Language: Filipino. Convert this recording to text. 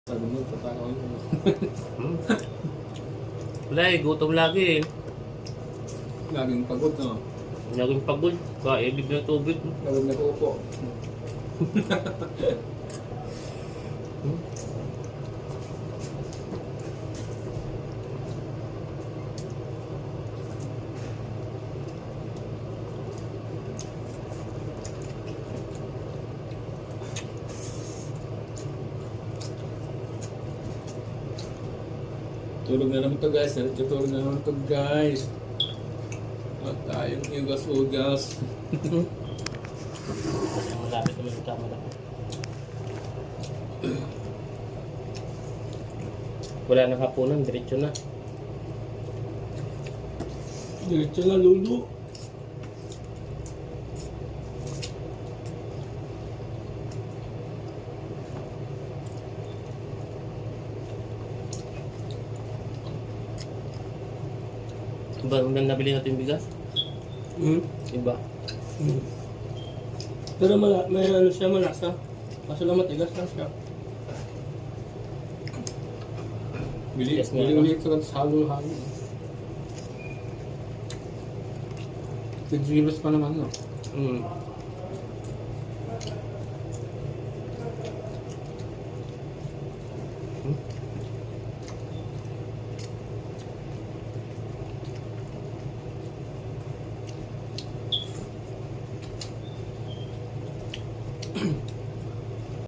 Sabi mo, tatakaw mo. Wala eh, gutom lagi eh. Laging pagod, no? Laging pagod. Kaibig na tubig. Laging nag-uupo. Tulog na naman to guys. Tulog na naman to guys. At tayong igas-ugas. Kasi malapit naman sa camera. Wala nang hapunan, diretso na. Diretso na lulu. Iba nang nabili natin yung bigas? Iba. Pero may ano siya, malasa. Kaso lang matigas lang siya. Bili Yes, nga. ulit sa halo-halo. 6 euros pa naman, no?